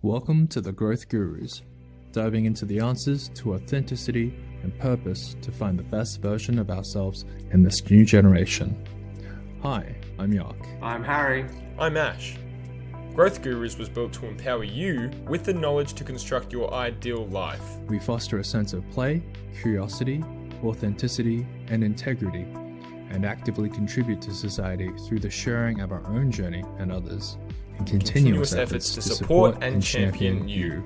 Welcome to the Growth Gurus, diving into the answers to authenticity and purpose to find the best version of ourselves in this new generation. Hi, I'm Yark. I'm Harry. I'm Ash. Growth Gurus was built to empower you with the knowledge to construct your ideal life. We foster a sense of play, curiosity, authenticity, and integrity, and actively contribute to society through the sharing of our own journey and others, and continuous efforts to support and champion you.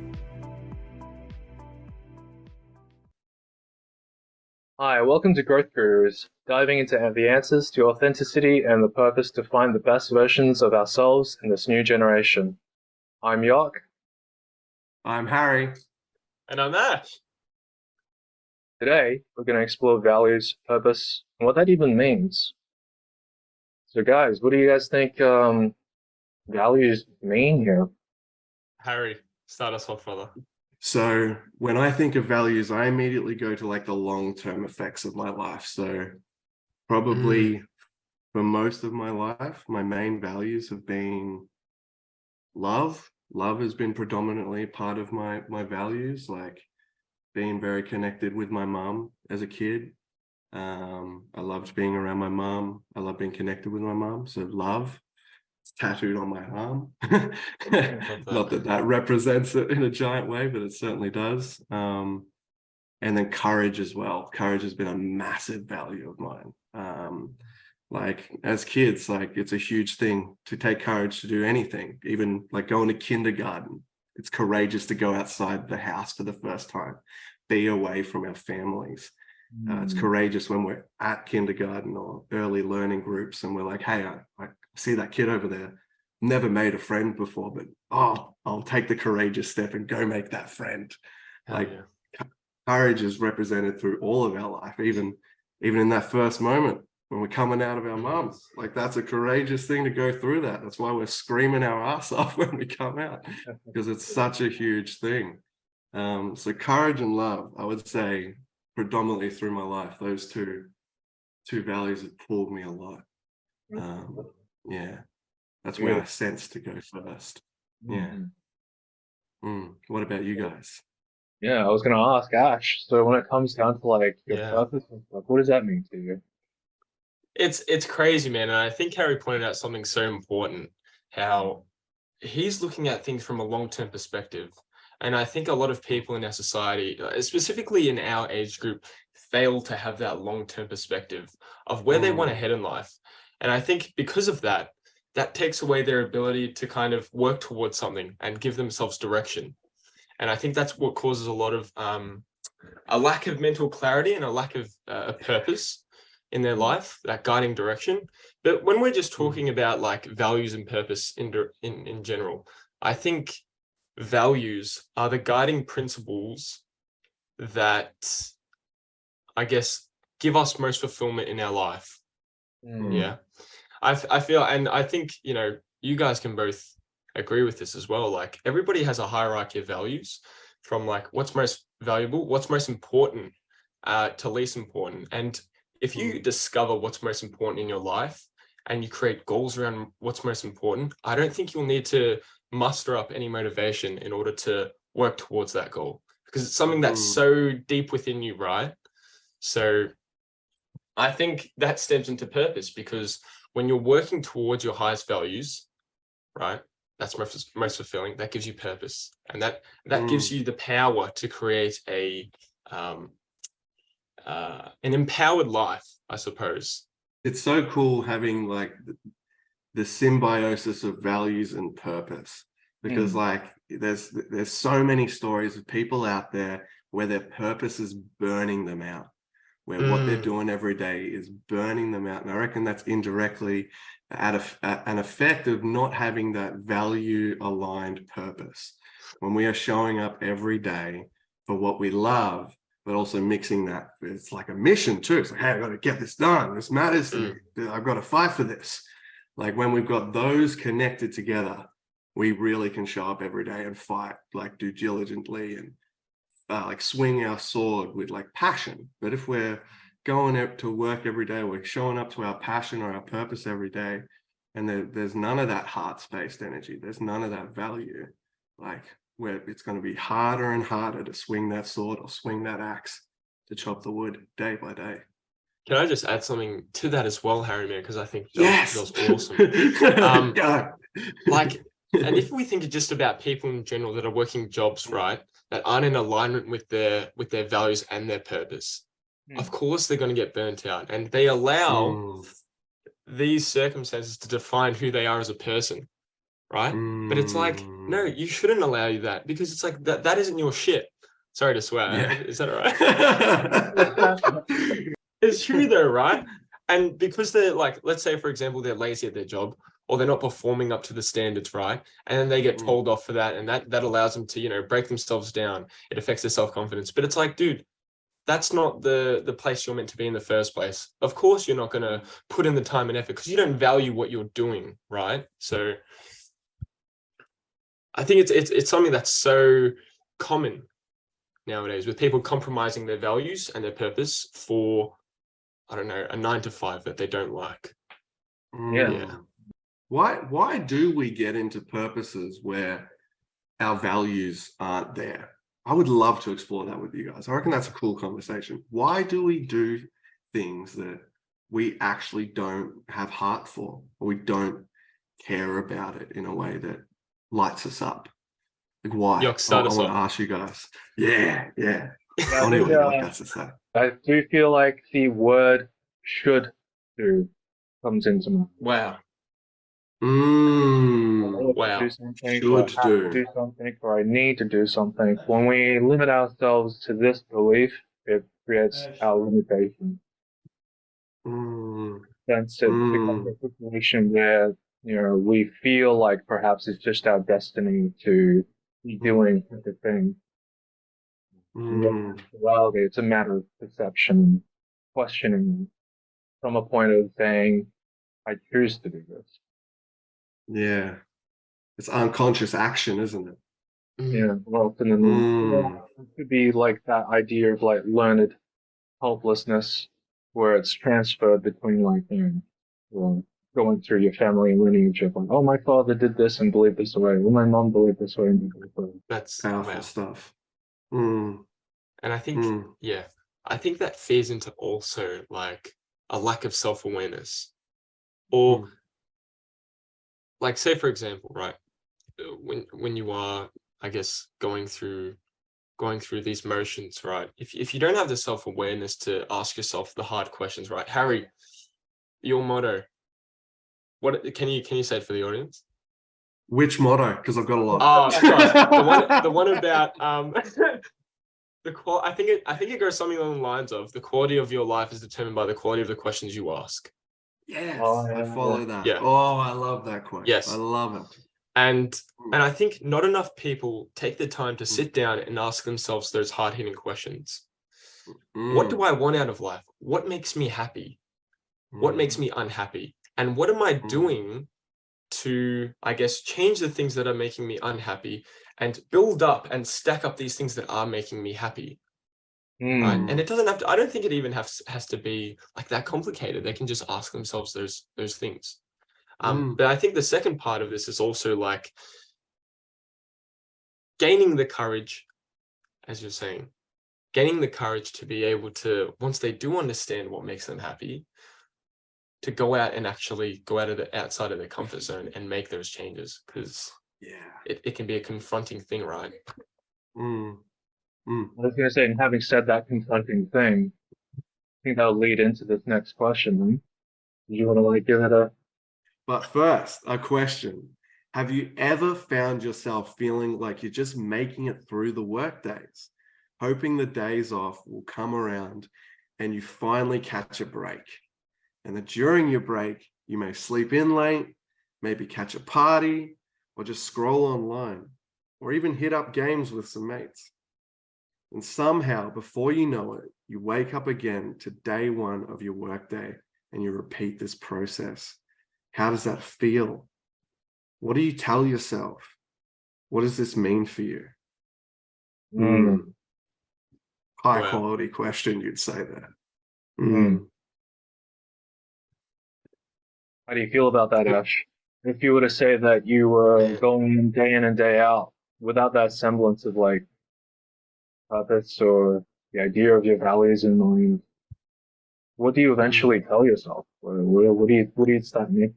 Hi, welcome to Growth Gurus, diving into the answers to authenticity and the purpose to find the best versions of ourselves in this new generation. I'm York. I'm Harry. And I'm Ash. Today, we're going to explore values, purpose, and what that even means. So guys, what do you guys think values mean here? Harry, start us off, brother. So when I think of values, I immediately go to like the long-term effects of my life. So probably for most of my life, my main values have been love. Love has been predominantly part of my values, like being very connected with my mum as a kid. I loved being around my mum. I love being connected with my mum. So love. It's tattooed on my arm. Not that represents it in a giant way, but it certainly does. And then courage as well. Courage has been a massive value of mine. Like as kids, like it's a huge thing to take courage to do anything, even like going to kindergarten. It's courageous to go outside the house for the first time, be away from our families. It's courageous when we're at kindergarten or early learning groups and we're like, hey, I see that kid over there, never made a friend before, but I'll take the courageous step and go make that friend. Courage is represented through all of our life, even in that first moment when we're coming out of our mums. Like that's a courageous thing to go through that. That's why we're screaming our ass off when we come out, because it's such a huge thing. So courage and love, I would say predominantly through my life, those two values have pulled me a lot. That's where I sense to go first. What about you guys? I was going to ask Ash, so when it comes down to like your purpose, like, what does that mean to you? It's crazy, man. And I think Harry pointed out something so important, how he's looking at things from a long-term perspective. And I think a lot of people in our society, specifically in our age group, fail to have that long-term perspective of where they want to head in life. And I think because of that, that takes away their ability to kind of work towards something and give themselves direction. And I think that's what causes a lot of a lack of mental clarity and a lack of a purpose in their life, that guiding direction. But when we're just talking about like values and purpose in general, I think values are the guiding principles that I guess give us most fulfillment in our life. I feel, and I think, you know, you guys can both agree with this as well. Like everybody has a hierarchy of values from like what's most valuable, what's most important to least important. And if you discover what's most important in your life and you create goals around what's most important, I don't think you'll need to muster up any motivation in order to work towards that goal, because it's something that's so deep within you, right? So I think that stems into purpose, because when you're working towards your highest values, right, that's most fulfilling. That gives you purpose, and that gives you the power to create an empowered life, I suppose. It's so cool having like the symbiosis of values and purpose, because like there's so many stories of people out there where their purpose is burning them out, where what they're doing every day is burning them out. And I reckon that's indirectly an effect of not having that value aligned purpose. When we are showing up every day for what we love, but also mixing that, it's like a mission too. It's like, hey, I've got to get this done. This matters to me. I've got to fight for this. Like when we've got those connected together, we really can show up every day and fight, like do diligently and like swing our sword with like passion. But if we're going out to work every day, we're showing up to our passion or our purpose every day, and there's none of that heart-spaced energy, there's none of that value, like where it's going to be harder and harder to swing that sword or swing that axe to chop the wood day by day. Can I just add something to that as well, Harry, man? Because I think that was awesome. Like, and if we think just about people in general that are working jobs, right, that aren't in alignment with their values and their purpose, of course they're going to get burnt out, and they allow these circumstances to define who they are as a person, right? But it's like, no, you shouldn't allow that, because it's like that isn't your shit. Sorry to swear. Yeah. Is that all right? It's true though, right? And because they're like, let's say for example, they're lazy at their job, or they're not performing up to the standards, right? And then they get told off for that, and that allows them to, you know, break themselves down. It affects their self-confidence. But it's like, dude, that's not the place you're meant to be in the first place. Of course you're not going to put in the time and effort because you don't value what you're doing, right? So I think it's something that's so common nowadays, with people compromising their values and their purpose for, I don't know, a 9-to-5 that they don't like. Yeah. Why do we get into purposes where our values aren't there? I would love to explore that with you guys. I reckon that's a cool conversation. Why do we do things that we actually don't have heart for, or we don't care about it in a way that lights us up? Like, why? I want to ask you guys. Yeah. I want to hear what you guys to say. I do feel like the word "should do" comes into mind. Wow. Wow. Should do something, or I need to do something. When we limit ourselves to this belief, it creates our limitation. Then it becomes a situation where, you know, we feel like perhaps it's just our destiny to be doing such a thing. In reality, it's a matter of perception, questioning from a point of saying, I choose to do this. Yeah. It's unconscious action, isn't it? Yeah, well, it could be like that idea of like learned helplessness, where it's transferred between, like, you know, going through your family lineage of like, oh, my father did this and believed this way, well, my mom believed this way and believed this way. That's powerful stuff. And I think, I think that feeds into also like a lack of self-awareness, or like, say for example, right, when you are, I guess, going through these motions, right, if you don't have the self-awareness to ask yourself the hard questions, right, Harry, your motto, what can you say it for the audience? Which motto? Because I've got a lot. The one about I think it goes something along the lines of, the quality of your life is determined by the quality of the questions you ask. Yes, I follow that. Yeah. Oh, I love that quote. Yes, I love it. And I think not enough people take the time to sit down and ask themselves those hard-hitting questions. What do I want out of life? What makes me happy? What makes me unhappy? And what am I doing to, I guess, change the things that are making me unhappy and build up and stack up these things that are making me happy? Right? And it doesn't have to, I don't think it even has to be like that complicated. They can just ask themselves those things. But I think the second part of this is also like gaining the courage, as you're saying, gaining the courage to be able to, once they do understand what makes them happy, to go out and actually go outside of their comfort zone and make those changes, because it can be a confronting thing, right? I was going to say, and having said that confronting thing, I think that'll lead into this next question. Do you want to give it a... But first, a question. Have you ever found yourself feeling like you're just making it through the work days, hoping the days off will come around and you finally catch a break? And that during your break, you may sleep in late, maybe catch a party, or just scroll online, or even hit up games with some mates. And somehow, before you know it, you wake up again to day one of your workday and you repeat this process. How does that feel? What do you tell yourself? What does this mean for you? High quality question, you'd say that. How do you feel about that, Ash? If you were to say that you were going in and day out, without that semblance of like purpose or the idea of your values in mind, what do you eventually tell yourself? What do you start mean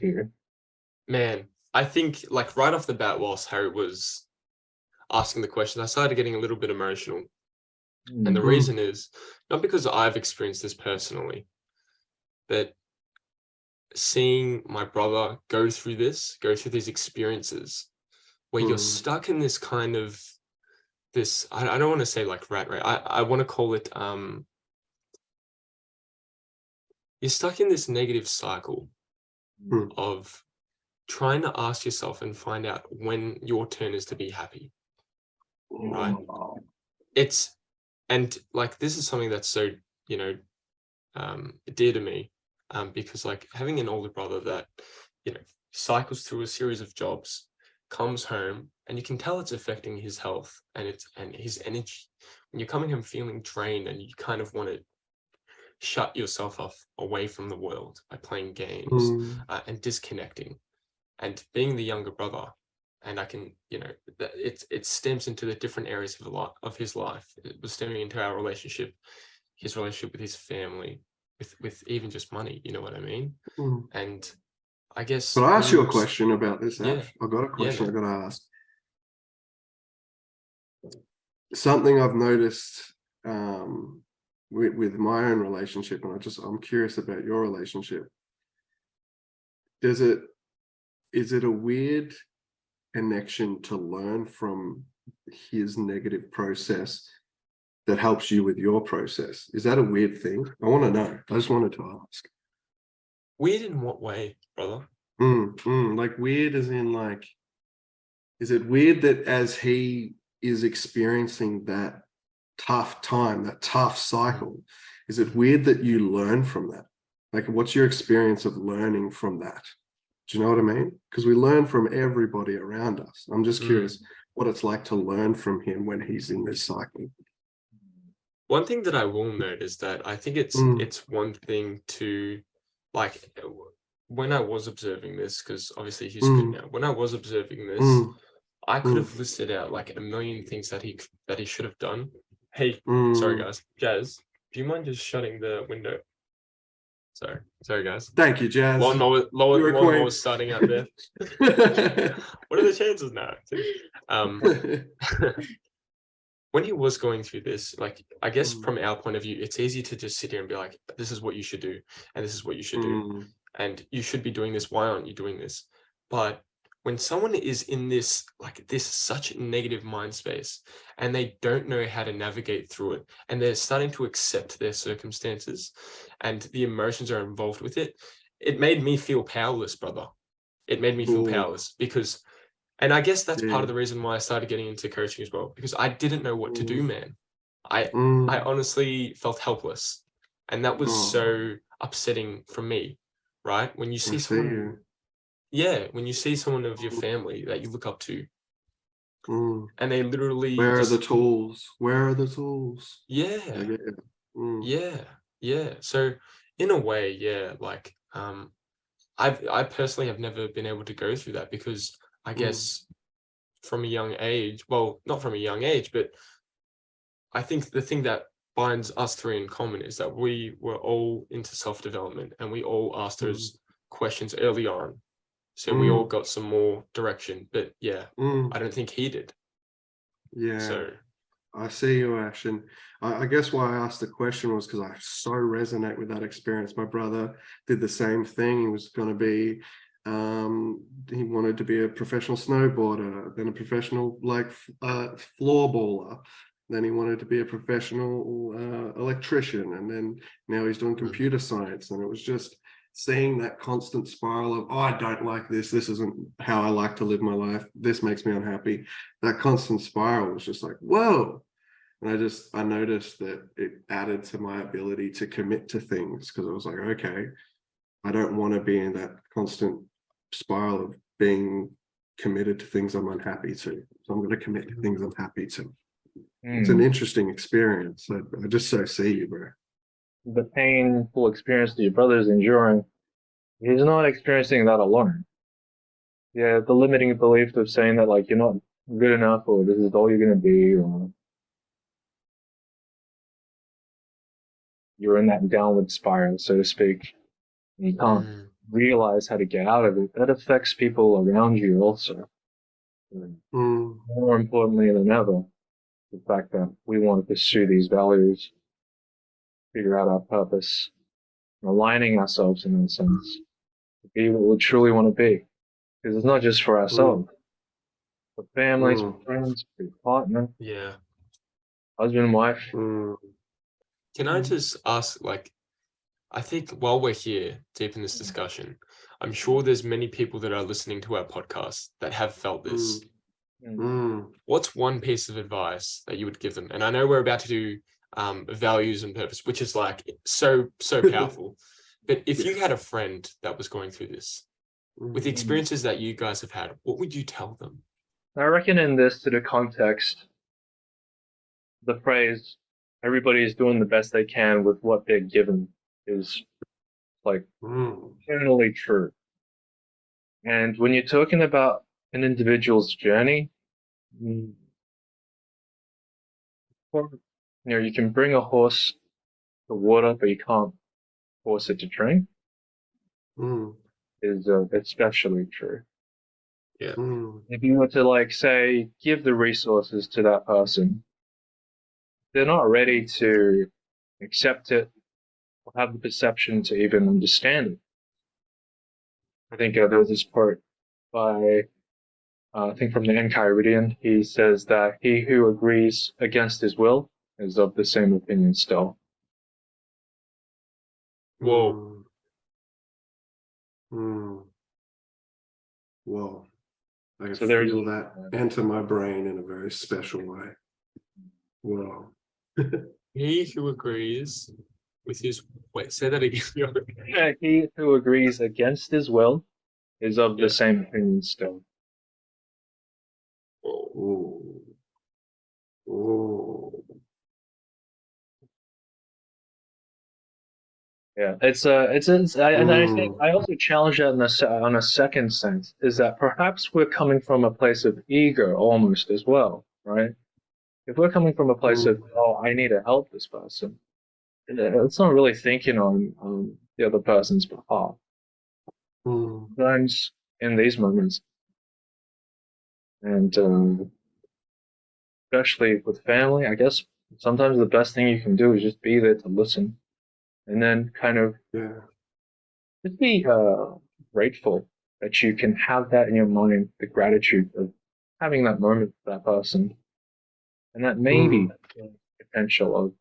to you? Man, I think like right off the bat, whilst Harry was asking the question, I started getting a little bit emotional. And the reason is not because I've experienced this personally, but seeing my brother go through these experiences where you're stuck in this kind of this, I don't want to say like rat race. I want to call it, you're stuck in this negative cycle of trying to ask yourself and find out when your turn is to be happy, right? And like, this is something that's so, you know, dear to me, because like having an older brother that, you know, cycles through a series of jobs, comes home, and you can tell it's affecting his health and his energy. When you're coming home feeling drained and you kind of want to shut yourself off away from the world by playing games and disconnecting, and being the younger brother, and I can, you know, it stems into the different areas of his life. It was stemming into our relationship, his relationship with his family, with even just money, you know what I mean? And I guess. But I ask you a question about this, Ash. Yeah. I've got a question Yeah, I've got to ask. Something I've noticed with my own relationship, and I'm curious about your relationship. Is it a weird connection to learn from his negative process that helps you with your process? Is that a weird thing? I want to know. I just wanted to ask. Weird in what way, brother? Like weird as in like, is it weird that as he is experiencing that tough time, that tough cycle, is it weird that you learn from that? Like, what's your experience of learning from that? Do you know what I mean? Because we learn from everybody around us. I'm just curious what it's like to learn from him when he's in this cycle. One thing that I will note is that I think it's one thing to, like, when I was observing this, because obviously he's good now. When I was observing this, I could have listed out like a million things that he should have done. Hey, sorry guys, Jazz, do you mind just shutting the window? Sorry guys. Thank you, Jazz. Lawnmower starting out there. What are the chances now? When he was going through this, like, I guess from our point of view, it's easy to just sit here and be like, this is what you should do, and this is what you should do, and you should be doing this. Why aren't you doing this? But when someone is in this, like, this such negative mind space, and they don't know how to navigate through it, and they're starting to accept their circumstances, and the emotions are involved with it, it made me feel powerless, brother. It made me feel powerless because. And I guess that's part of the reason why I started getting into coaching as well, because I didn't know what to do, man. I honestly felt helpless. And that was so upsetting for me, right? When you see someone, when you see someone of your family that you look up to, and they literally Where are the tools? Where are the tools? Yeah. So in a way, like I personally have never been able to go through that because I guess from a young age, well, not from a young age, but I think the thing that binds us three in common is that we were all into self-development and we all asked those questions early on. So we all got some more direction, but I don't think he did. Yeah. So I see you, Ash. And I guess why I asked the question was because I so resonate with that experience. My brother did the same thing. He was going to be he wanted to be a professional snowboarder, then a professional floorballer, then he wanted to be a professional electrician, and then now he's doing computer science. And it was just seeing that constant spiral of, oh, I don't like this isn't how I like to live my life, this makes me unhappy. That constant spiral was just like, whoa. And I noticed that it added to my ability to commit to things, because I was like, okay, I don't want to be in that constant spiral of being committed to things I'm unhappy to. So I'm going to commit to things I'm happy to. It's an interesting experience. I just so see you, bro. The painful experience that your brother is enduring, he's not experiencing that alone. Yeah, the limiting belief of saying that, like, you're not good enough, or this is all you're going to be, or you're in that downward spiral, so to speak, and you can't realize how to get out of it. That affects people around you also. More importantly than ever, the fact that we want to pursue these values, figure out our purpose, aligning ourselves in that sense, to be what we truly want to be. Because it's not just for ourselves, for families, for friends, for your partner, husband, wife. Can I just ask, like, I think while we're here, deep in this discussion, I'm sure there's many people that are listening to our podcast that have felt this. What's one piece of advice that you would give them? And I know we're about to do values and purpose, which is like so powerful. But if you had a friend that was going through this, with the experiences that you guys have had, what would you tell them? I reckon in this, to the context, the phrase, everybody is doing the best they can with what they're given, is like generally true. And when you're talking about an individual's journey, you can bring a horse to water, but you can't force it to drink. Is especially true. If you were to, like, say, give the resources to that person, they're not ready to accept it or have the perception to even understand it. I think there was this quote by, I think from the Enchiridion. He says that he who agrees against his will is of the same opinion still. Whoa. Whoa. I can feel that enter my brain in a very special way. Whoa. He who agrees with his... Wait, say that again. Yeah, he who agrees against his will is of the same opinion still. Oh. Oh. Yeah, and I think I also challenge that on a second sense, is that perhaps we're coming from a place of ego almost as well, right? If we're coming from a place of, oh, I need to help this person, it's not really thinking on the other person's behalf. Sometimes in these moments, and especially with family, I guess sometimes the best thing you can do is just be there to listen. And then kind of just be grateful that you can have that in your mind, the gratitude of having that moment with that person. And that maybe potential of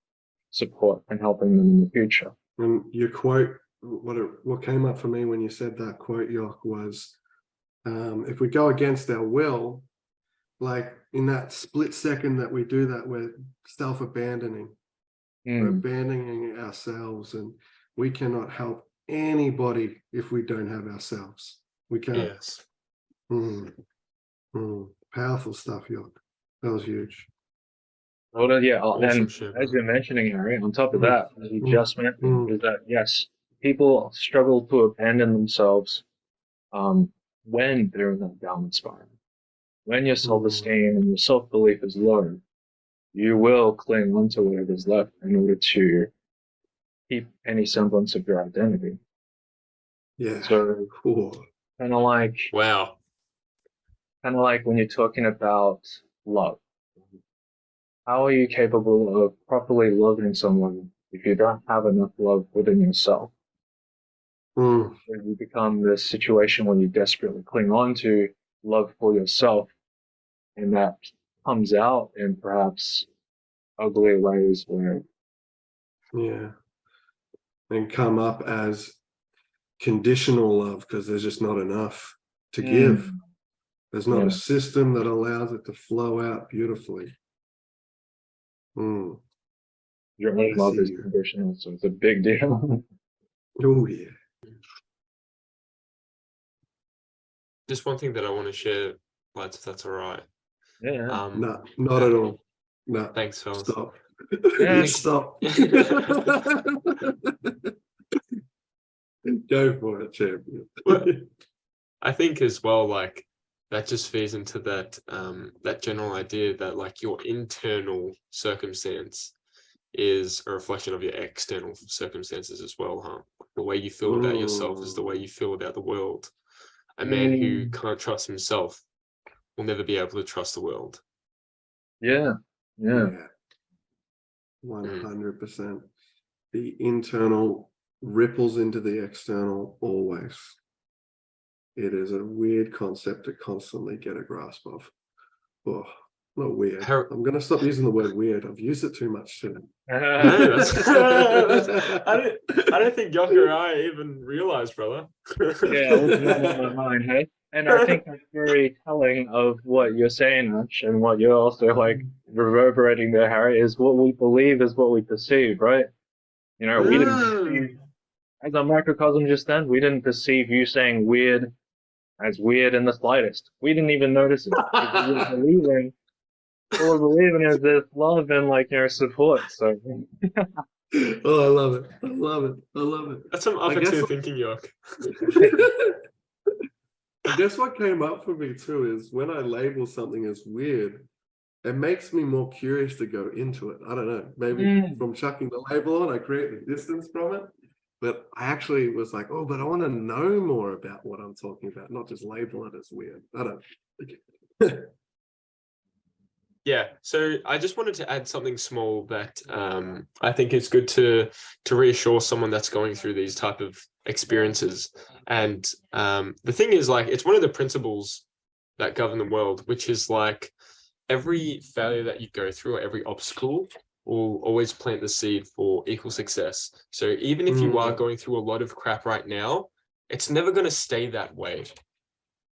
support and helping them in the future. And your quote, what came up for me when you said that quote, Yok, was if we go against our will, like in that split second that we do that, we're self-abandoning. We're abandoning ourselves, and we cannot help anybody if we don't have ourselves. We can't. Powerful stuff, Yok. That was huge. Well, Awesome and shit, as you're mentioning, Harry, on top of that, as you just mentioned, is that yes, people struggle to abandon themselves when they're in that downward spiral. When your self-esteem and your self-belief is low, you will cling onto whatever's left in order to keep any semblance of your identity. Yeah. So cool. Kind of like when you're talking about love. How are you capable of properly loving someone if you don't have enough love within yourself? You become this situation where you desperately cling on to love for yourself, and that comes out in perhaps ugly ways where and come up as conditional love because there's just not enough to give. There's not a system that allows it to flow out beautifully. Your own love is conditional, so it's a big deal. Oh yeah. Just one thing that I want to share, lads, if that's all right. Yeah. No, not at all. No. Thanks, fellas. Stop. Yeah. Stop. Go for it, champion. I think as well, like, that just feeds into that that general idea that like your internal circumstance is a reflection of your external circumstances as well, huh? The way you feel about yourself is the way you feel about the world. A man who can't trust himself will never be able to trust the world. Yeah. 100%. The internal ripples into the external always. It is a weird concept to constantly get a grasp of. Oh, not weird. I'm going to stop using the word weird. I've used it too much today. No, I don't think Yoko or I even realized, brother. Yeah, it was not on my mind, hey? And I think that's very telling of what you're saying, Ash, and what you're also like reverberating there, Harry, is what we believe is what we perceive, right? You know, we didn't perceive, as a microcosm just then, we didn't perceive you saying weird as weird in the slightest. We didn't even notice it. We were believing is this love and like your support. So oh, I love it. I love it. I love it. That's some upper tier thinking, York. I guess what came up for me too is when I label something as weird, it makes me more curious to go into it. I don't know. Maybe from chucking the label on, I create the distance from it. But I actually was like, oh, but I want to know more about what I'm talking about, not just label it as weird. I don't. Yeah, so I just wanted to add something small that I think is good to reassure someone that's going through these type of experiences. And the thing is, like, it's one of the principles that govern the world, which is like every failure that you go through or every obstacle will always plant the seed for equal success. So even if you are going through a lot of crap right now, it's never going to stay that way.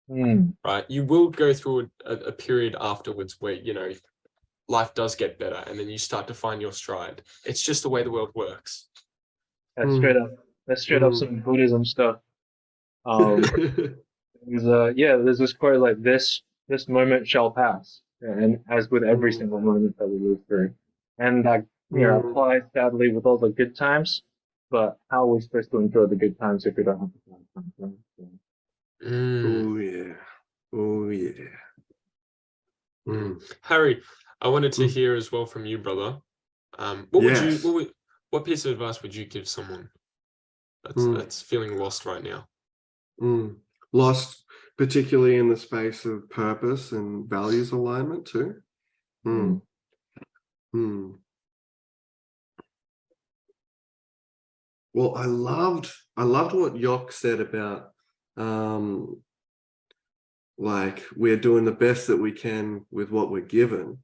Right, you will go through a period afterwards where, you know, life does get better and then you start to find your stride. It's just the way the world works. That's straight up some Buddhism stuff. There's this quote like this moment shall pass, and as with every single moment that we live through, and that applies sadly with all the good times. But how are we supposed to enjoy the good times if we don't have the bad times? Right? So, Oh yeah. Oh yeah. Harry, I wanted to hear as well from you, brother. What piece of advice would you give someone that's feeling lost right now? Lost, particularly in the space of purpose and values alignment too. Well, I loved what Yok said about like we're doing the best that we can with what we're given.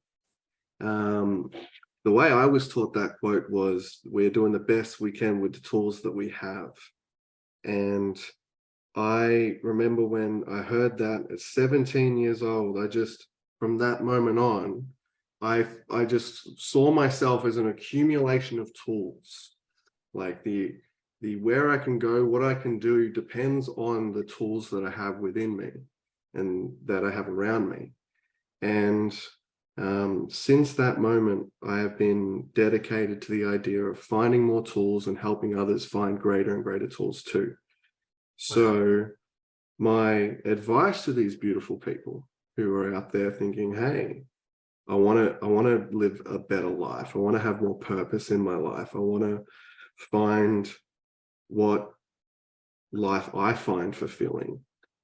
The way I was taught that quote was we're doing the best we can with the tools that we have. And I remember when I heard that at 17 years old, from that moment on, I just saw myself as an accumulation of tools. Like the where I can go, what I can do depends on the tools that I have within me and that I have around me. And since that moment, I have been dedicated to the idea of finding more tools and helping others find greater and greater tools too. So my advice to these beautiful people who are out there thinking, hey, I want to live a better life. I want to have more purpose in my life. I want to find what life I find fulfilling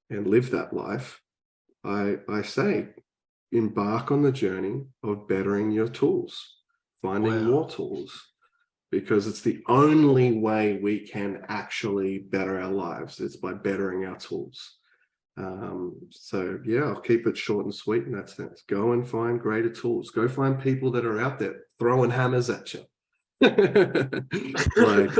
and live that life. I say, embark on the journey of bettering your tools, finding more tools, because it's the only way we can actually better our lives. It's by bettering our tools. So yeah, I'll keep it short and sweet in that sense. Go and find greater tools. Go find people that are out there throwing hammers at you. Like,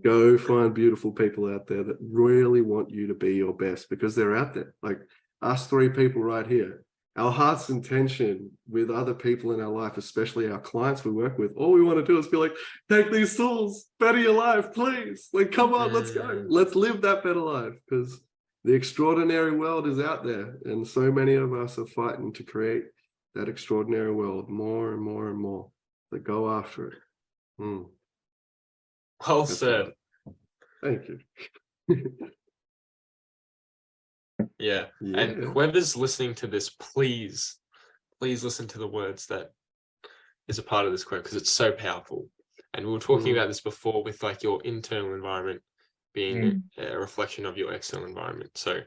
go find beautiful people out there that really want you to be your best, because they're out there. Like us three people right here, our heart's intention with other people in our life, especially our clients we work with, all we want to do is be like, take these tools, better your life, please. Like, come on, let's go. Let's live that better life, because the extraordinary world is out there. And so many of us are fighting to create that extraordinary world more and more and more. So go after it. Well said. Thank you. Yeah. And whoever's listening to this, please listen to the words that is a part of this quote, because it's so powerful. And we were talking about this before with like your internal environment being a reflection of your external environment. So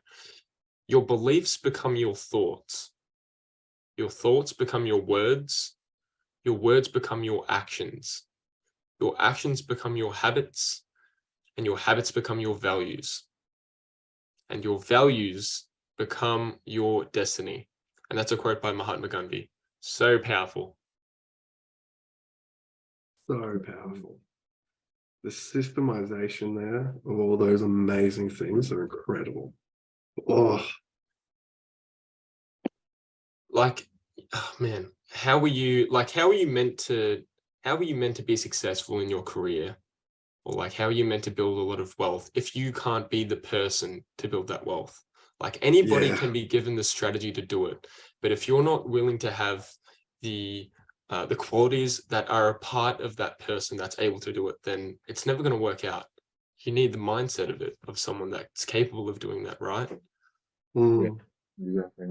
your beliefs become your thoughts become your words become your actions become your habits, and your habits become your values, and your values become your destiny. And that's a quote by Mahatma Gandhi. So powerful. So powerful. The systemization there of all those amazing things are incredible. Oh, like, oh man, how were you meant to be successful in your career? Or like, how are you meant to build a lot of wealth if you can't be the person to build that wealth? Like, anybody can be given the strategy to do it, but if you're not willing to have the qualities that are a part of that person that's able to do it, then it's never going to work out. You need the mindset of someone that's capable of doing that, right? Yeah, exactly.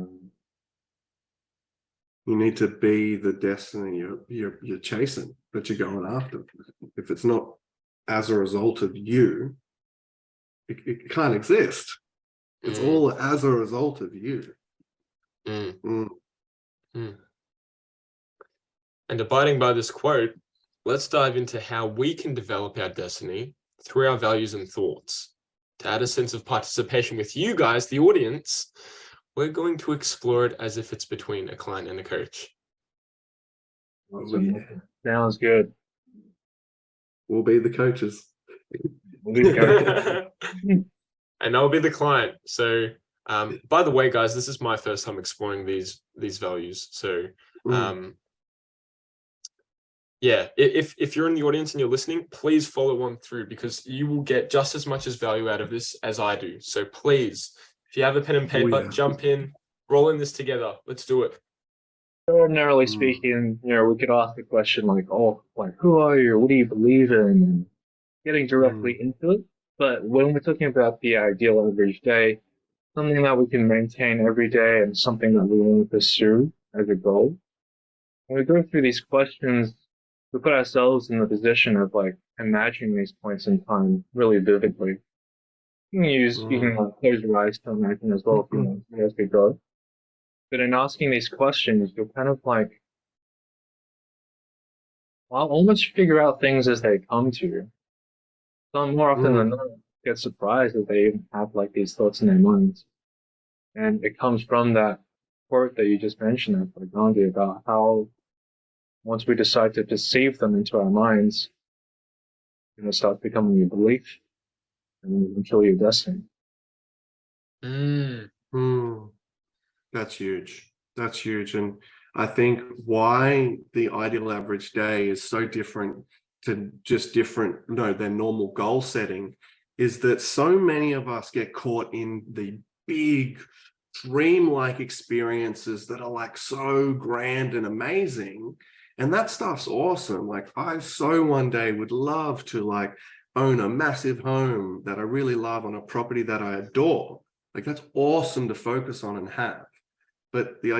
You need to be the destiny you're chasing, that you're going after. If it's not as a result of you, it can't exist. It's all as a result of you. And abiding by this quote, let's dive into how we can develop our destiny through our values and thoughts. To add a sense of participation with you guys, the audience, we're going to explore it as if it's between a client and a coach. Sounds good. We'll be the coaches. And I'll be the client. So, by the way, guys, this is my first time exploring these values. So, yeah, if you're in the audience and you're listening, please follow on through, because you will get just as much as value out of this as I do. So please, if you have a pen and paper, jump in, roll in this together. Let's do it. Ordinarily speaking, we could ask the question like, oh, like, who are you? What do you believe in? And getting directly into it. But when we're talking about the ideal average day, something that we can maintain every day and something that we want to pursue as a goal, when we go through these questions, we put ourselves in the position of like imagining these points in time really vividly. You can close your eyes to imagine as well if you want as we go. But in asking these questions, you'll kind of like, well, almost figure out things as they come to you. Some more often than not, get surprised that they even have like these thoughts in their minds. And it comes from that quote that you just mentioned, like Gandhi, about how once we decide to perceive them into our minds, it starts becoming your belief and eventually your destiny. That's huge. That's huge. And I think why the ideal average day is so different to just their normal goal setting is that so many of us get caught in the big dream-like experiences that are like so grand and amazing. And that stuff's awesome. Like, I so one day would love to like own a massive home that I really love on a property that I adore. Like, that's awesome to focus on and have. But the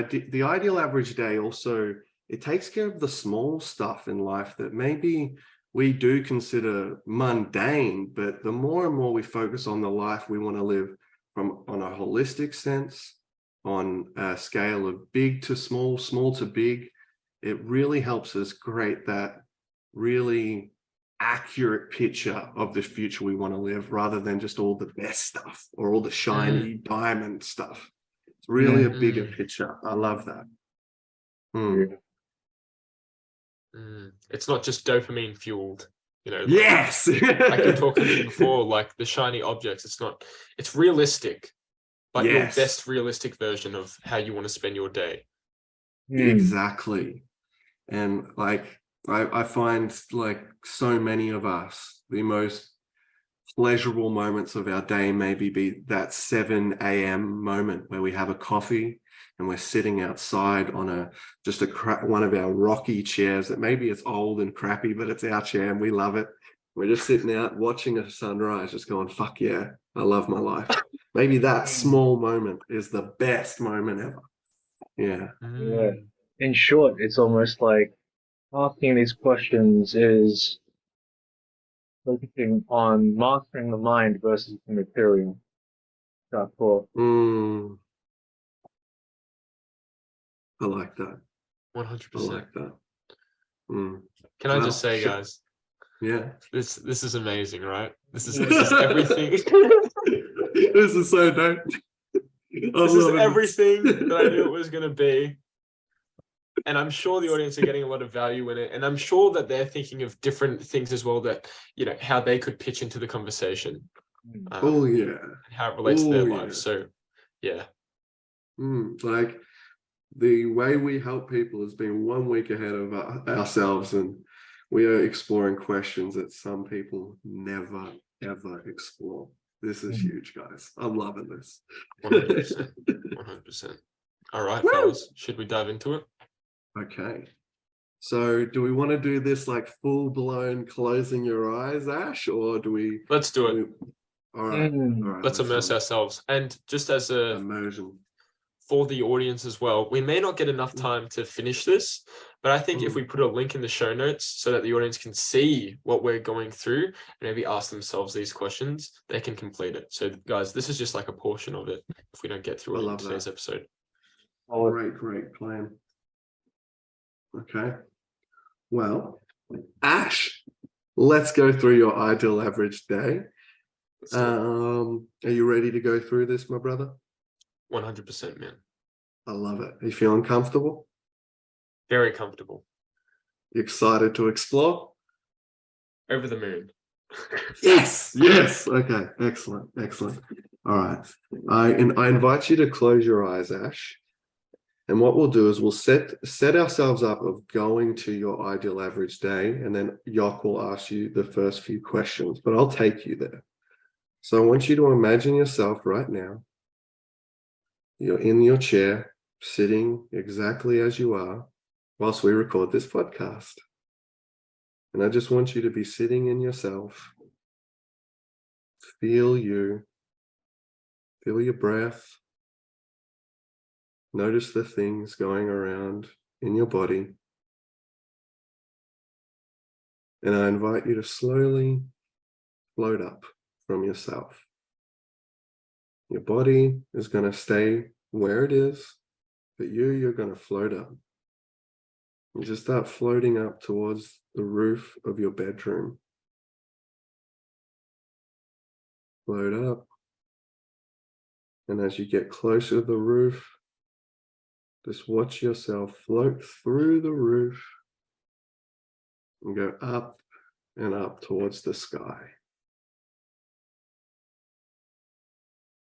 ideal average day also, it takes care of the small stuff in life that maybe we do consider mundane, but the more and more we focus on the life we want to live on a holistic sense, on a scale of big to small, small to big, it really helps us create that really accurate picture of the future we want to live, rather than just all the best stuff or all the shiny diamond stuff. It's really a bigger picture. I love that. It's not just dopamine fueled, yes. Like you're talking to before, like the shiny objects. It's realistic, but your best realistic version of how you want to spend your day. Exactly. And like I find like so many of us, the most pleasurable moments of our day maybe be that 7 a.m. moment where we have a coffee and we're sitting outside on one of our rocky chairs that maybe it's old and crappy, but it's our chair and we love it. We're just sitting out watching a sunrise, just going, fuck yeah, I love my life. Maybe that small moment is the best moment ever. Yeah. Yeah. In short, it's almost like asking these questions is focusing on mastering the mind versus the material. That's cool. I like that. 100%. I like that. Can I just say, guys? Yeah. This is amazing, right? This is everything. This is so dope. This is everything that I knew it was going to be. And I'm sure the audience are getting a lot of value in it. And I'm sure that they're thinking of different things as well that, you know, how they could pitch into the conversation. Oh, yeah. And how it relates to their lives. So, yeah. Like the way we help people has been 1 week ahead of ourselves. And we are exploring questions that some people never, ever explore. This is huge, guys. I'm loving this. 100%. 100%. All right, fellas. Should we dive into it? Okay. So do we want to do this like full-blown closing your eyes, Ash, or do we? Let's do it. All right. All right. Let's immerse ourselves. And just as a immersion for the audience as well, we may not get enough time to finish this, but I think if we put a link in the show notes so that the audience can see what we're going through and maybe ask themselves these questions, they can complete it. So guys, this is just like a portion of it if we don't get through it in today's episode. Great plan. Okay. Well, Ash, let's go through your ideal average day. Are you ready to go through this, my brother? 100%, man. I love it. Are you feeling comfortable? Very comfortable. You excited to explore? Over the moon. Yes. Okay. Excellent. All right. I invite you to close your eyes, Ash. And what we'll do is we'll set ourselves up of going to your ideal average day, and then Yok will ask you the first few questions, but I'll take you there. So I want you to imagine yourself right now. You're in your chair, sitting exactly as you are whilst we record this podcast. And I just want you to be sitting in yourself. Feel your breath. Notice the things going around in your body. And I invite you to slowly float up from yourself. Your body is going to stay where it is, but you're going to float up. You just start floating up towards the roof of your bedroom. Float up. And as you get closer to the roof, just watch yourself float through the roof and go up and up towards the sky.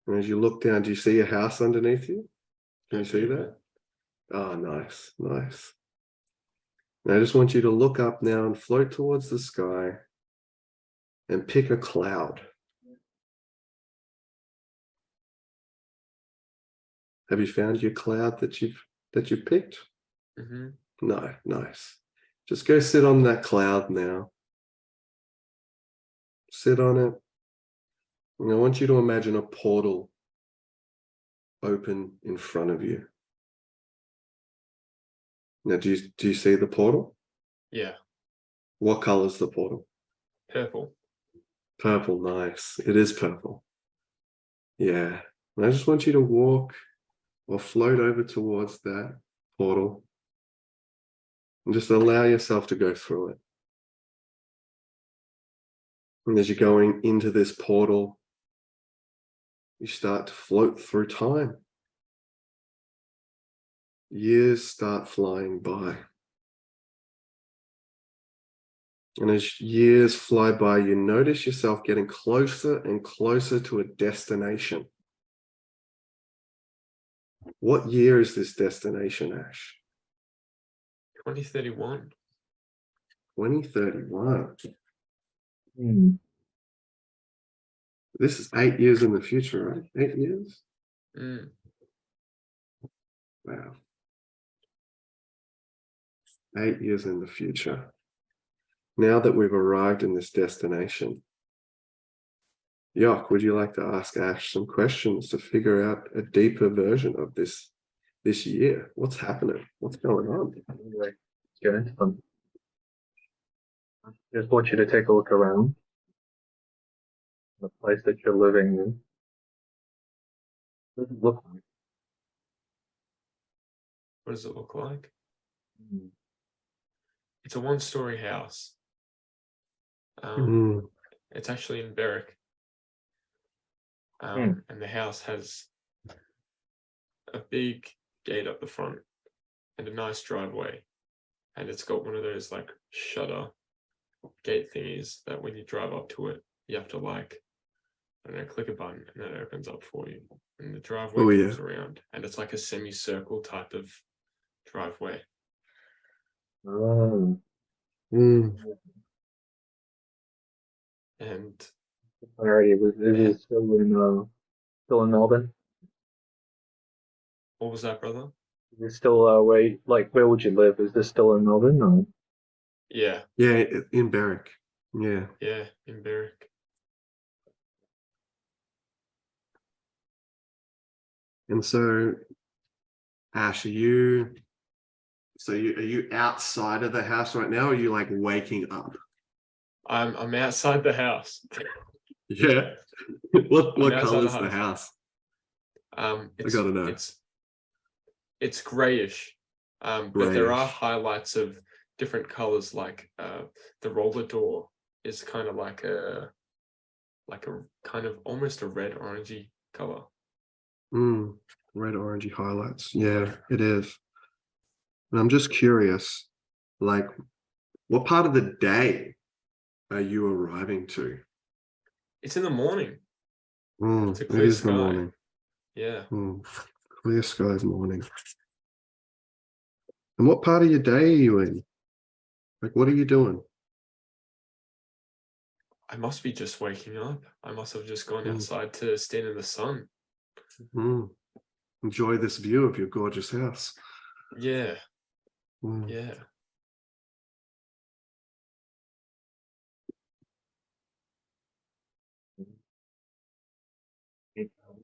And as you look down, do you see a house underneath you? Can you see that? Oh, nice. And I just want you to look up now and float towards the sky and pick a cloud. Have you found your cloud that you've picked? No, nice. Just go sit on that cloud now. Sit on it. And I want you to imagine a portal open in front of you. Now, do you see the portal? Yeah. What color is the portal? Purple. Purple, nice. It is purple. Yeah. And I just want you to walk or float over towards that portal and just allow yourself to go through it. And as you're going into this portal, you start to float through time. Years start flying by. And as years fly by, you notice yourself getting closer and closer to a destination. What year is this destination, Ash? 2031. 2031. This is 8 years in the future, right? 8 years? Wow. 8 years in the future. now that we've arrived in this destination, Yock, would you like to ask Ash some questions to figure out a deeper version of this year? What's happening? What's going on? Anyway, let's get into them. Just want you to take a look around the place that you're living in. What does it look like? What does it look like? Mm. It's a one-story house. It's actually in Berwick. And the house has a big gate up the front and a nice driveway. And it's got one of those like shutter gate thingies that when you drive up to it, you have to like, I don't know, click a button and it opens up for you. And the driveway comes around and it's like a semicircle type of driveway. Oh. And Alrighty, is it still in Melbourne? what was that, brother? Is it still where would you live? Is this still in Melbourne or? Yeah. Yeah, in Berwick. Yeah. Yeah, in Berwick. And so, Ash, are you outside of the house right now, or are you like waking up? I'm outside the house. Yeah. What color is the house? I gotta know. It's grayish. But there are highlights of different colors, like the roller door is kind of like a kind of almost a red orangey color. Red orangey highlights. Yeah, it is. And I'm just curious, like, what part of the day are you arriving to? It's in the morning. It's a It clear is sky. the morning. Yeah. Clear skies morning. And what part of your day are you in? Like, what are you doing? I must be just waking up. I must have just gone outside to stand in the sun. Enjoy this view of your gorgeous house. Yeah. Yeah.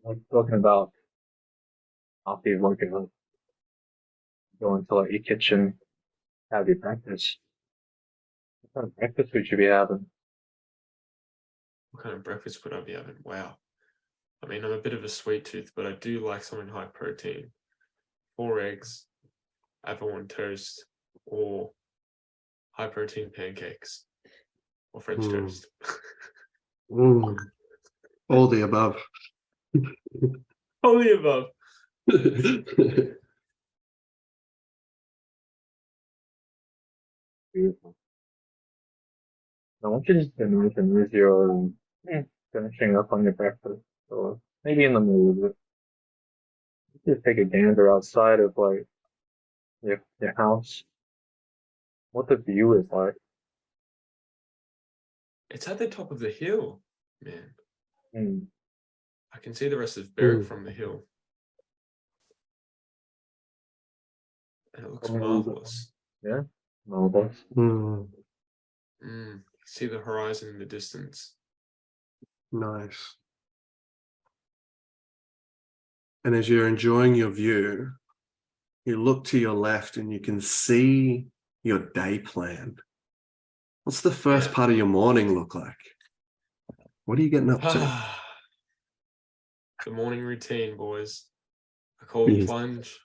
I'm talking about after you've woken up, go into like your kitchen, have your breakfast. What kind of breakfast would you be having? What kind of breakfast would I be having? Wow. I mean, I'm a bit of a sweet tooth, but I do like something high protein. 4 eggs, avocado toast, or high protein pancakes, or French toast. All the above. All the above. Beautiful. I want you to just imagine as you're finishing up on your breakfast, or maybe in the middle of it, just take a gander outside of like your house, what the view is like. It's at the top of the hill, man. Mm. I can see the rest of Berwick from the hill. And it looks marvelous. Yeah, marvelous. See the horizon in the distance. Nice. And as you're enjoying your view, you look to your left and you can see your day plan. What's the first part of your morning look like? What are you getting up to? The morning routine, boys. A cold plunge,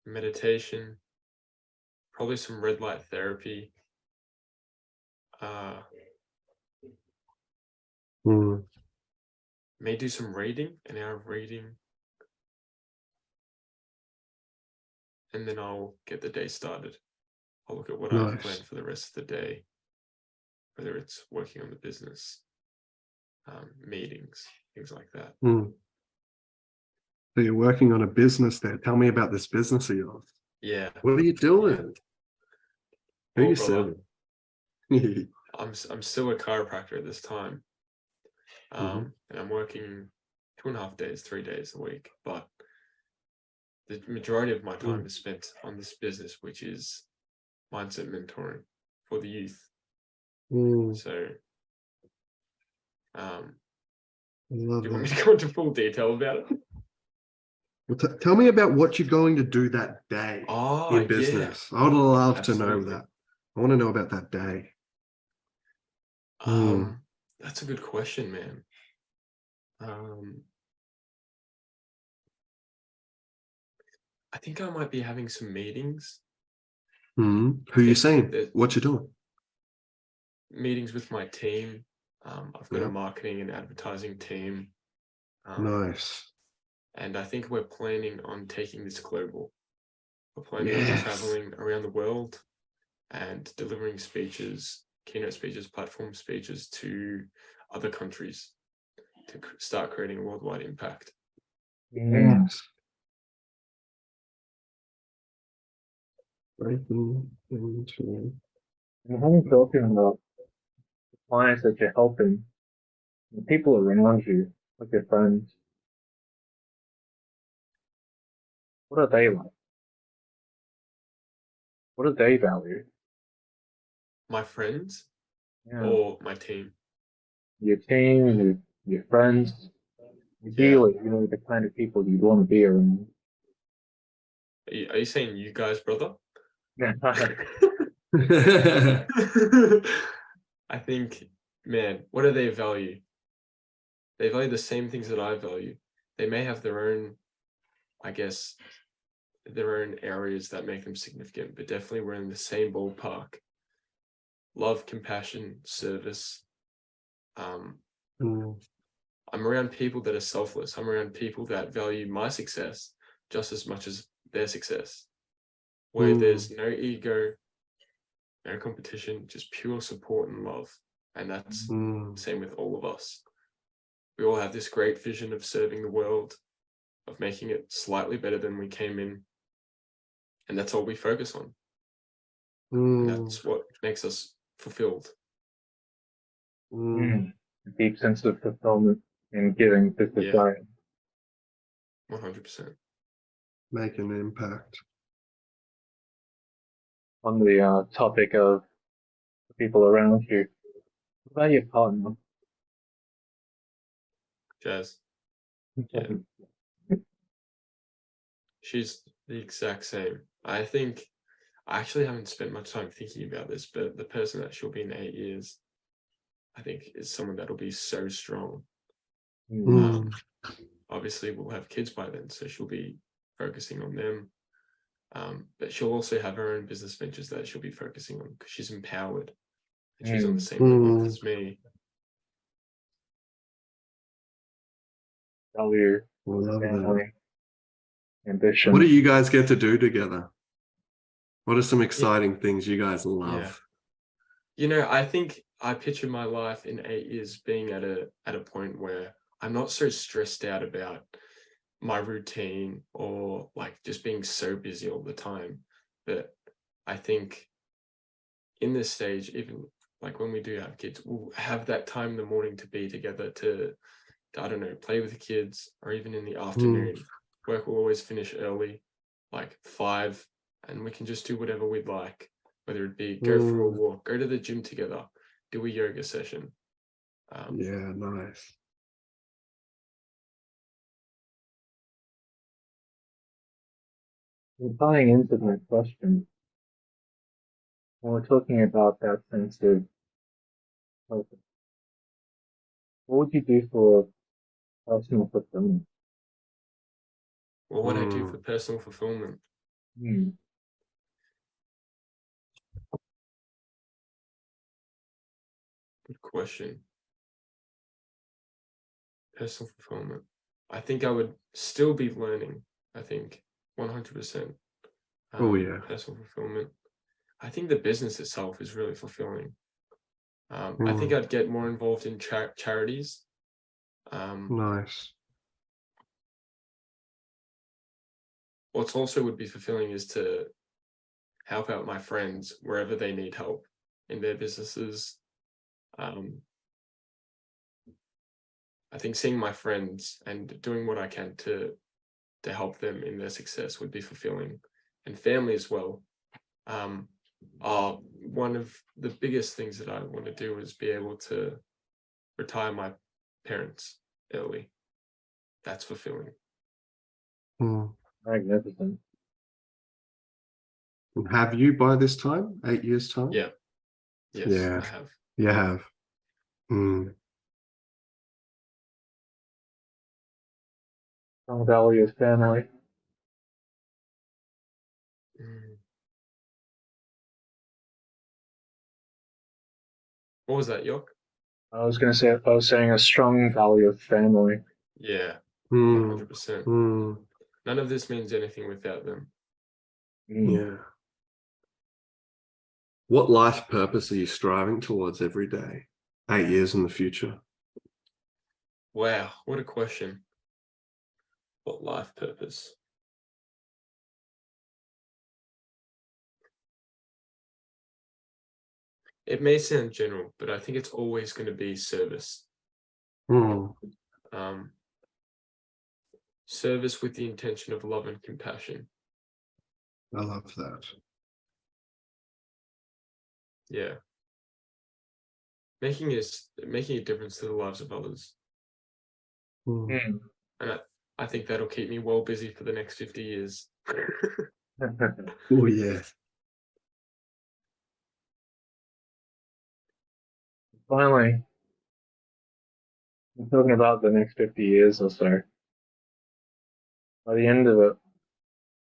meditation, probably some red light therapy. May do some reading, an hour of reading. And then I'll get the day started. I'll look at what I've planned for the rest of the day, whether it's working on the business, meetings, things like that. So you're working on a business there. Tell me about this business of yours. Yeah. What are you doing? Who are you brother, serving? I'm still a chiropractor at this time. And I'm working 2.5 days, 3 days a week, but the majority of my time is spent on this business, which is mindset mentoring for the youth. Mm, So, I do love you want me that. to go into full detail about it? Well, tell me about what you're going to do that day Oh, in yeah, business. I would love to know absolutely. that. I want to know about that day. Mm. That's a good question, man. I think I might be having some meetings. Mm. Who are you seeing? There's What you doing? meetings with my team. I've got a Yep. marketing and advertising team. Nice. And I think we're planning on taking this global. We're planning on Yes. traveling around the world and delivering speeches, keynote speeches, platform speeches to other countries to start creating a worldwide impact. Yes. Breaking into. And how you talking about the clients that you're helping, the people around you, like your friends, what are they like? What do they value? My friends Yeah. or my team? Your team, your friends, ideally, you know, the kind of people you'd want to be around. Are you saying you guys, brother? I think, man, what do they value? They value the same things that I value. They may have their own, I guess, their own areas that make them significant, but definitely we're in the same ballpark. Love, compassion, service. Mm. I'm around people that are selfless. I'm around people that value my success just as much as their success, where there's no ego, no competition, just pure support and love. And that's the same with all of us. We all have this great vision of serving the world, of making it slightly better than we came in. And that's all we focus on. And that's what makes us fulfilled. A deep sense of fulfillment in giving to society. 100%. Make an impact. On the topic of the people around you, what about your partner? Jazz. Yeah. She's the exact same. I think I actually haven't spent much time thinking about this, but the person that she'll be in 8 years, I think, is someone that'll be so strong. Obviously, we'll have kids by then, so she'll be focusing on them. But she'll also have her own business ventures that she'll be focusing on because she's empowered and she's on the same level as me. Value, Love that. family, ambition. What do you guys get to do together? What are some exciting things you guys love? Yeah. You know, I think I picture my life in 8 years being at a point where I'm not so stressed out about my routine or like just being so busy all the time. But I think in this stage, even like when we do have kids, we'll have that time in the morning to be together to I don't know, play with the kids, or even in the afternoon. Work will always finish early, like 5, and we can just do whatever we'd like, whether it be go for a walk, go to the gym together, do a yoga session. Yeah, nice. And tying into that question, when we're talking about that sense of purpose, what would you do for personal fulfillment? What would I do for personal fulfillment? Good question. Personal fulfillment. I think I would still be learning. I think 100%. Personal fulfillment. I think the business itself is really fulfilling. I think I'd get more involved in charities. Nice. What's also would be fulfilling is to help out my friends wherever they need help in their businesses. I think seeing my friends and doing what I can to help them in their success would be fulfilling, and family as well. One of the biggest things that I want to do is be able to retire my parents early. That's fulfilling. Magnificent. And have you by this time, 8 years time? Yeah. Yes, Yeah. I have. You have. Strong value of family. What was that, York? I was saying a strong value of family. Yeah, Mm. 100%. Mm. None of this means anything without them. Yeah. What life purpose are you striving towards every day, 8 years in the future? Wow, what a question. What life purpose? It may sound general, but I think it's always going to be service. Service with the intention of love and compassion. I love that. Yeah. Making a difference to the lives of others. And I think that'll keep me well busy for the next 50 years. Oh, yeah. Finally, I'm talking about the next 50 years or so. By the end of it,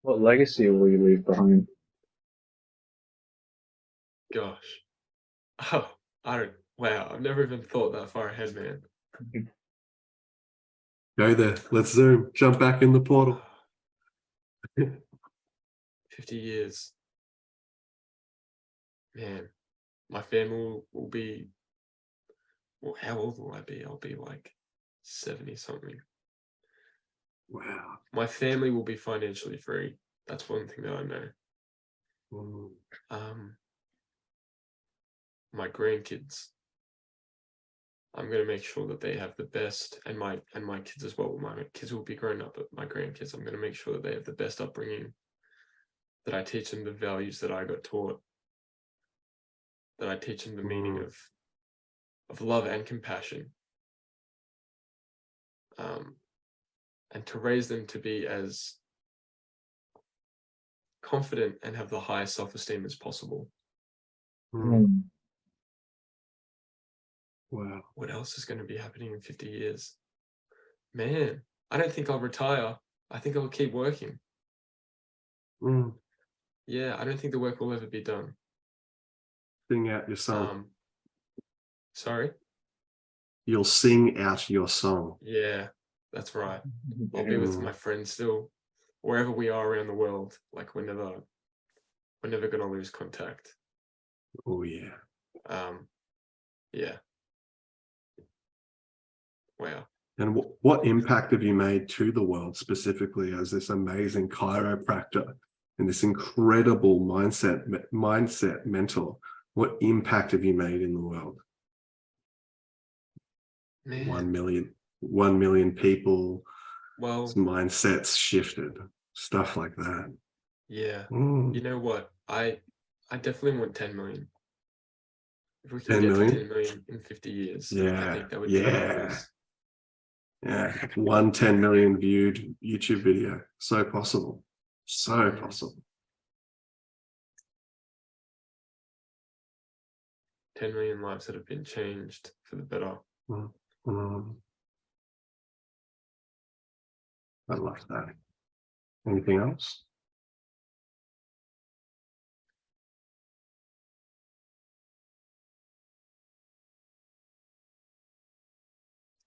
what legacy will you leave behind? Gosh. Oh, wow, I've never even thought that far ahead, man. Go there. Let's zoom. Jump back in the portal. 50 years. Man, my family will be, well, how old will I be? I'll be like 70 something. Wow. My family will be financially free. That's one thing that I know. My grandkids, I'm going to make sure that they have the best, and my kids as well. My kids will be grown up, but my grandkids, I'm going to make sure that they have the best upbringing, that I teach them the values that I got taught, that I teach them the meaning of love and compassion, and to raise them to be as confident and have the highest self-esteem as possible. Wow. What else is going to be happening in 50 years? Man, I don't think I'll retire. I think I'll keep working. Yeah, I don't think the work will ever be done. Sing out your song. Sorry? You'll sing out your song. Yeah, that's right. I'll be with my friends still, wherever we are around the world. Like we're never going to lose contact. Oh, yeah. Yeah. Wow. And what impact have you made to the world specifically as this amazing chiropractor and this incredible mindset mentor? What impact have you made in the world? Man. 1 million people. Well, mindsets shifted, stuff like that. Yeah. You know what? I definitely want 10 million. If we can 10 get million? to 10 million in 50 years, Yeah. I think that would be marvelous. Yeah. 10 million viewed YouTube video. So possible. So possible. 10 million lives that have been changed for the better. I love that. Anything else?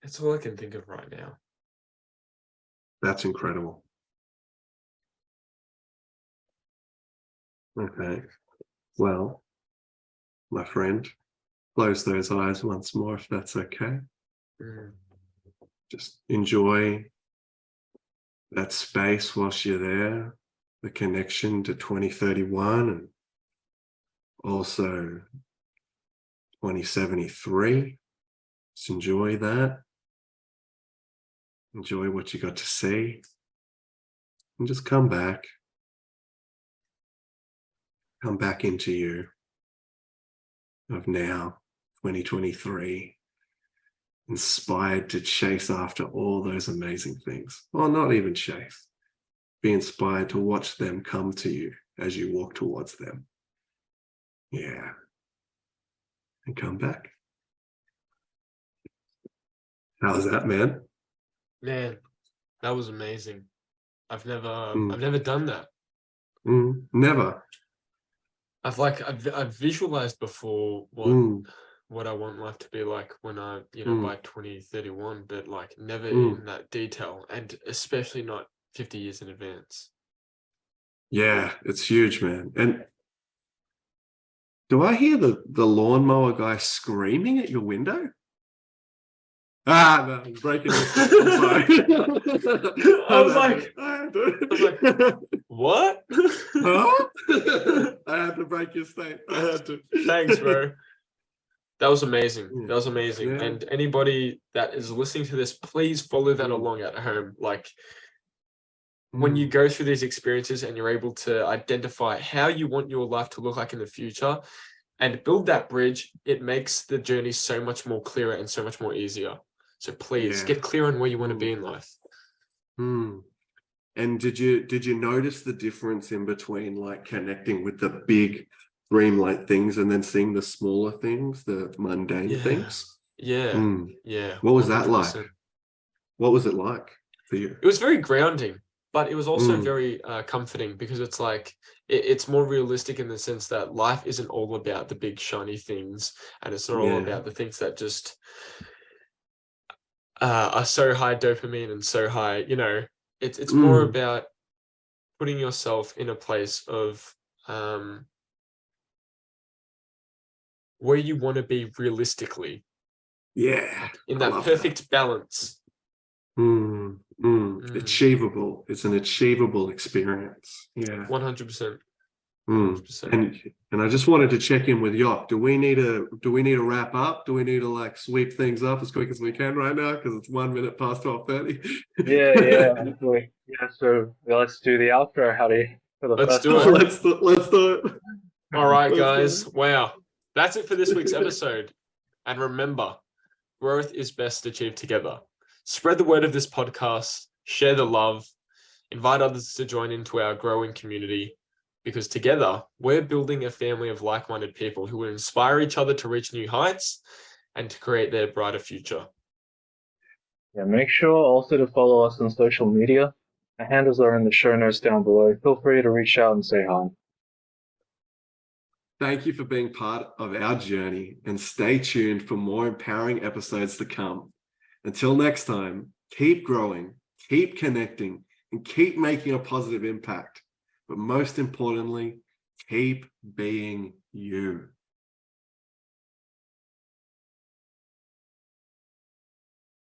That's all I can think of right now. That's incredible. Okay. Well, my friend, close those eyes once more if that's okay. Just enjoy that space whilst you're there, the connection to 2031 and also 2073. Just enjoy that. Enjoy what you got to see. And just come back. come back into you of now, 2023, inspired to chase after all those amazing things. Well, not even chase. Be inspired to watch them come to you as you walk towards them. Yeah. And come back. How's that, man? Man, that was amazing. I've never done that. Never. I've visualized before what I want life to be like when I, by 2031, but like never in that detail, and especially not 50 years in advance. Yeah, it's huge, man. And do I hear the lawnmower guy screaming at your window? No, I'm breaking this. I'm sorry. I was like, what? Huh? I had to break your state. I had to. Thanks, bro. That was amazing. That was amazing. Yeah. And anybody that is listening to this, please follow that along at home. Like, when you go through these experiences and you're able to identify how you want your life to look like in the future and build that bridge, it makes the journey so much more clearer and so much more easier. So please get clear on where you want to be in life. And did you notice the difference in between like connecting with the big dreamlike things and then seeing the smaller things, the mundane things? Yeah. What was that 100%. like? What was it like for you? It was very grounding, but it was also very comforting, because it's like it's more realistic in the sense that life isn't all about the big shiny things, and it's not all about the things that just are so high dopamine and so high, it's more about putting yourself in a place of where you want to be realistically. Yeah. In that perfect balance. Achievable. It's an achievable experience. Yeah. 100%. And I just wanted to check in with Yok. Do we need to wrap up? Do we need to like sweep things up as quick as we can right now? Because it's 1 minute past 12:30. Yeah. So let's do the outro. Let's do it. Let's do it. All right, guys. Wow. That's it for this week's episode. And remember, growth is best achieved together. Spread the word of this podcast, share the love, invite others to join into our growing community, because together we're building a family of like-minded people who will inspire each other to reach new heights and to create their brighter future. Yeah, make sure also to follow us on social media. Our handles are in the show notes down below. Feel free to reach out and say hi. Thank you for being part of our journey, and stay tuned for more empowering episodes to come. Until next time, keep growing, keep connecting, and keep making a positive impact. But most importantly, keep being you.